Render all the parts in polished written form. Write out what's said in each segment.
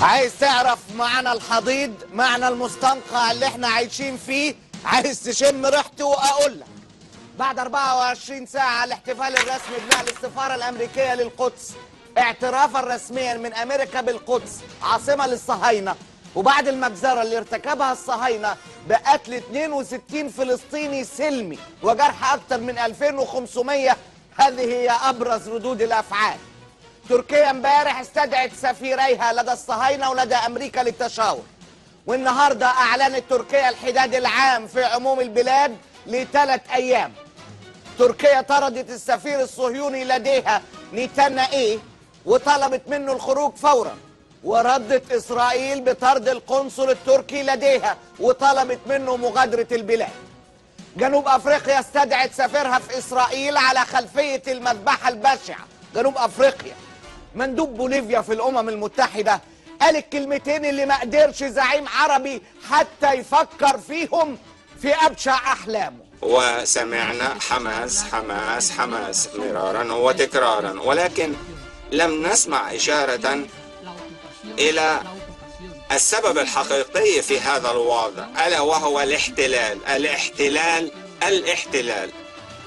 عايز تعرف معنى الحضيض، معنى المستنقع اللي احنا عايشين فيه؟ عايز تشم ريحته؟ واقول لك بعد 24 ساعة الاحتفال الرسمي بنقل السفارة الأمريكية للقدس اعترافا رسميا من أمريكا بالقدس عاصمة للصهاينة، وبعد المجزرة اللي ارتكبها الصهاينة بقتل 62 فلسطيني سلمي وجرح أكثر من 2500، هذه هي أبرز ردود الأفعال. تركيا امبارح استدعت سفيريها لدى الصهاينة ولدى أمريكا للتشاور، والنهاردة أعلنت تركيا الحداد العام في عموم البلاد ل3 أيام. تركيا طردت السفير الصهيوني لديها نيتانا وطلبت منه الخروج فورا، وردت إسرائيل بطرد القنصل التركي لديها وطلبت منه مغادرة البلاد. جنوب أفريقيا استدعت سفيرها في إسرائيل على خلفية المذبحة البشعة. جنوب أفريقيا مندوب بوليفيا في الأمم المتحدة قال الكلمتين اللي ما قدرش زعيم عربي حتى يفكر فيهم في أبشع أحلامه. وسمعنا حماس حماس حماس مرارا وتكرارا، ولكن لم نسمع إشارة إلى السبب الحقيقي في هذا الوضع، ألا وهو الاحتلال الاحتلال الاحتلال.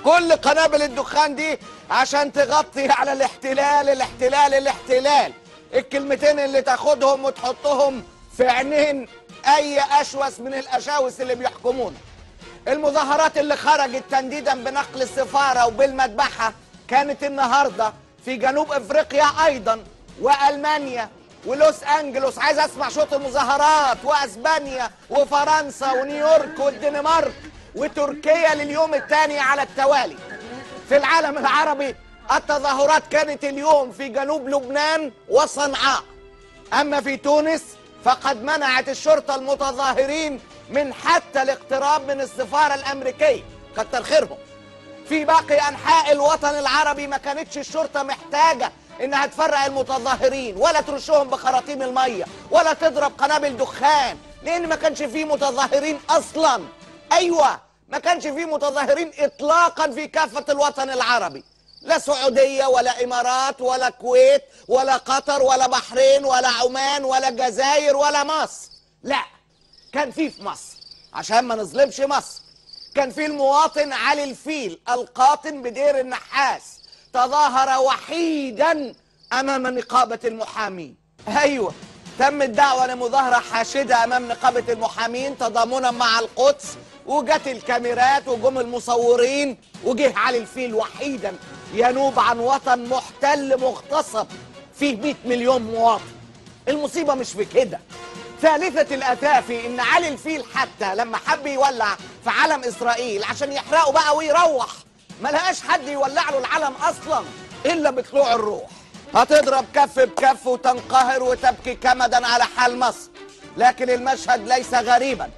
كل قنابل الدخان دي عشان تغطي على الاحتلال الاحتلال الاحتلال، الكلمتين اللي تاخدهم وتحطهم في عينين أي أشوس من الأشاوس اللي بيحكمونا. المظاهرات اللي خرجت تنديدا بنقل السفارة وبالمذبحة كانت النهاردة في جنوب افريقيا ايضا، والمانيا ولوس انجلوس. عايز اسمع صوت المظاهرات، واسبانيا وفرنسا ونيويورك والدنمارك وتركيا لليوم الثاني على التوالي. في العالم العربي التظاهرات كانت اليوم في جنوب لبنان وصنعاء، اما في تونس فقد منعت الشرطة المتظاهرين من حتى الاقتراب من السفارة الأمريكية، كتر خيرهم. في باقي أنحاء الوطن العربي ما كانتش الشرطة محتاجة إنها تفرق المتظاهرين ولا ترشهم بخراطيم المية ولا تضرب قنابل دخان، لأن ما كانش فيه متظاهرين أصلا. أيوة، ما كانش فيه متظاهرين إطلاقا في كافة الوطن العربي، لا سعودية ولا إمارات ولا كويت ولا قطر ولا بحرين ولا عمان ولا الجزائر ولا مصر. لا، كان في مصر، عشان ما نظلمش مصر، كان في المواطن علي الفيل القاطن بدير النحاس تظاهر وحيدا أمام نقابة المحامين. أيوة، تم الدعوة لمظاهرة حاشدة أمام نقابة المحامين تضامنا مع القدس، وجت الكاميرات وجم المصورين، وجه علي الفيل وحيدا ينوب عن وطن محتل مغتصب فيه 100 مليون مواطن. المصيبة مش في كده. ثالثة الأتافي إن علي الفيل حتى لما حب يولع في علم إسرائيل عشان يحرقه بقى ويروح، ما لقاش حد يولع له العلم أصلا إلا بطلوع الروح. هتضرب كف بكف وتنقهر وتبكي كمدا على حال مصر، لكن المشهد ليس غريبا.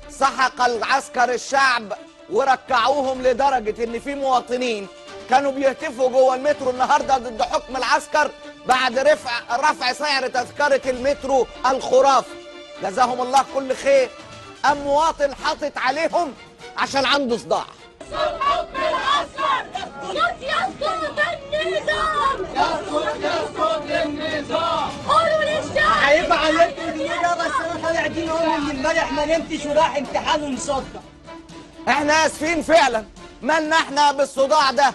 سحق العسكر الشعب وركعوهم لدرجة إن في مواطنين كانوا بيهتفوا جوه المترو النهارده ضد حكم العسكر بعد رفع سعر تذكرة المترو الخرافي. جزاهم الله كل خير. أم مواطن حاطط عليهم عشان عنده صداع. حكم العسكر يسقط النظام، يسقط النظام. قولوا للشعب عيب عليك يا بس انا قاعدين نقول من امبارح ما نمتش وراح امتحان ومصدق. احنا اسفين فعلا، مالنا احنا بالصداع ده؟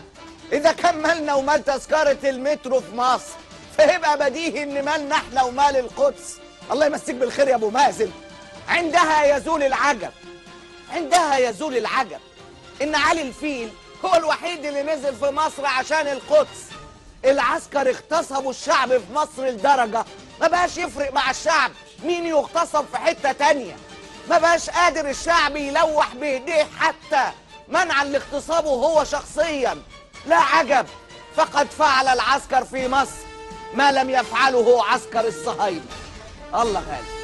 اذا كان مالنا ومال تذكرة المترو في مصر فيبقى بديهي ان مالنا احنا ومال القدس. الله يمسيك بالخير يا ابو مازن. عندها يزول العجب، عندها يزول العجب ان علي الفيل هو الوحيد اللي نزل في مصر عشان القدس. العسكر اغتصبوا الشعب في مصر لدرجة ما بقاش يفرق مع الشعب مين يغتصب في حتة تانية، ما بقاش قادر الشعب يلوح بايديه حتى منعا لاغتصابه هو شخصيا. لا عجب، فقد فعل العسكر في مصر ما لم يفعله عسكر الصهاينة. الله غالب.